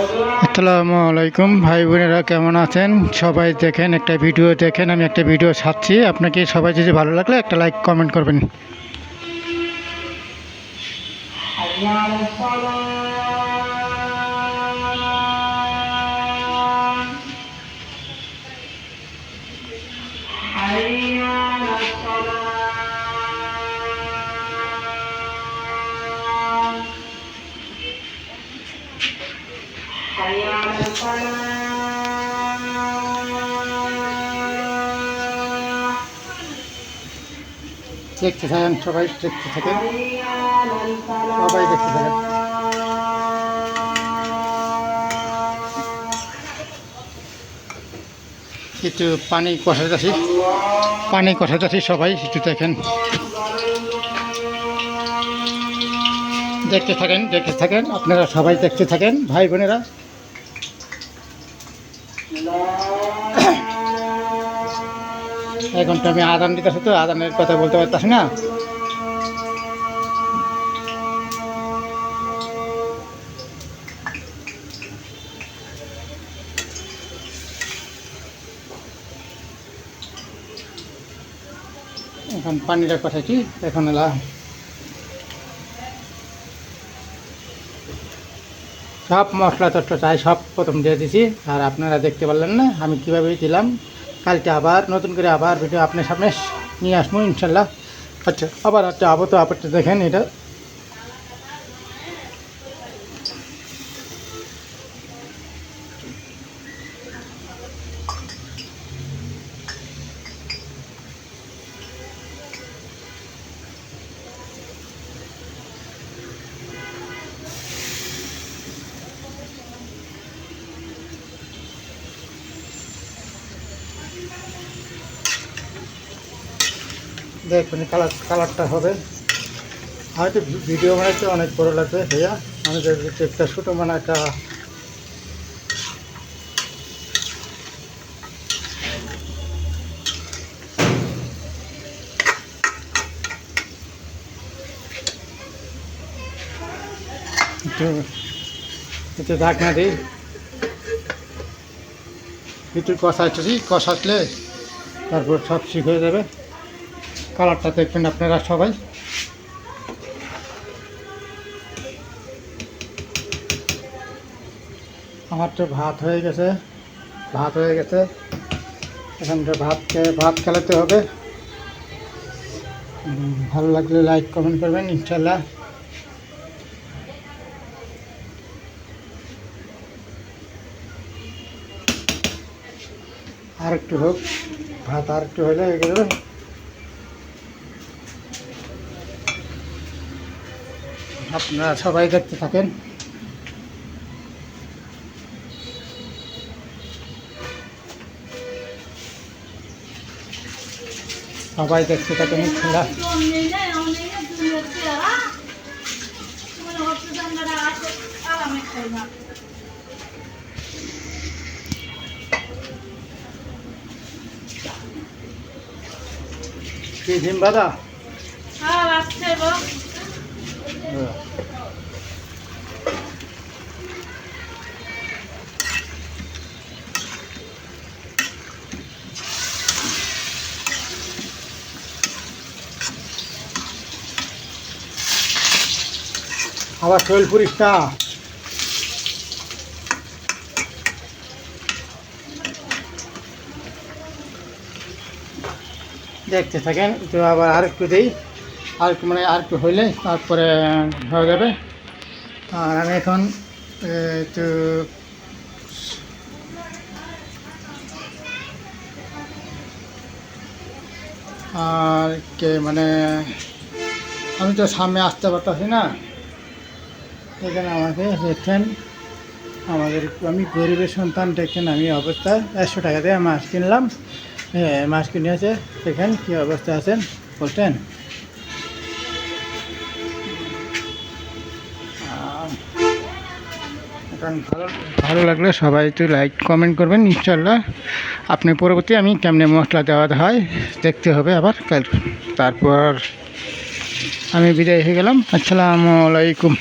আসসালামু আলাইকুম ভাই বোনেরা, কেমন আছেন সবাই? দেখেন একটা ভিডিও দেখেন, আমি একটা ভিডিও ছাড়ছি। আপনাকে সবাই যদি ভালো লাগলে একটা লাইক কমেন্ট করবেন। দেখতে থাকেন, সবাই দেখতে থাকেন, সবাই দেখতে থাকেন। একটু পানি কষাইতেছি, সবাই একটু দেখেন, দেখতে থাকেন আপনারা সবাই দেখতে থাকেন ভাই বোনেরা। এখন তো আমি আদান দিতেছি, তো আদানের কথা বলতে পারতেছি না। এখন পানিটা কষাইছি, এখন এলা সব মশলা চাই সব প্রথম দিয়ে দিছি। আর আপনারা দেখতে পারলেন না আমি কীভাবে দিলাম। কালকে আবার নতুন করে আবার ভিডিও আপনার সামনে নিয়ে আসবো ইনশাল্লাহ। আচ্ছা আবার আবো তো আবারটা দেখেন এটা। দেখবেন কালারটা হবে। হয়তো ভিডিও বানাইতে অনেক বড় লাগবে ভাইয়া, আমাদের একটা ছোটো মানে একটা একটু ঢাকনা দিই, একটু কষাসলে তারপর সব ঠিক হয়ে যাবে। কালারটা দেখবেন আপনারা সবাই। আমার তো ভাত হয়ে গেছে, এখন তো ভাত খেলাতে হবে। ভালো লাগলে লাইক কমেন্ট করবেন ইনশাল্লাহ। আর একটু হোক, ভাত আর একটু হলে হয়ে গেল। আপনারা সবাই দেখতে থাকেন। ইনশাল্লাহ। কি জিম্বাদা আবার শৈল পুরিশটা দেখতে থাকেন। তো আবার আরেকটু দিই, আরেকটু হইলে তারপরে হয়ে যাবে। আর আমি এখন একটু আর কে মানে আমি তো সামনে আসতে পারতেছি না। এখানে আমাকে দেখছেন, আমি গরিবের সন্তান, দেখছেন আমি অবস্থায় 100 টাকা দিয়ে মাছ কিনলাম। মাছ কিনেছে, দেখেন কী অবস্থা আছেন বলছেন। এখন ভালো লাগলে সবাই একটু লাইক কমেন্ট করবেন ইনশাল্লাহ। আপনি পরবর্তী আমি কেমনে মশলা দেওয়া হয় দেখতে হবে আবার তারপর আমি বিদায় হয়ে গেলাম। আসসালামু আলাইকুম।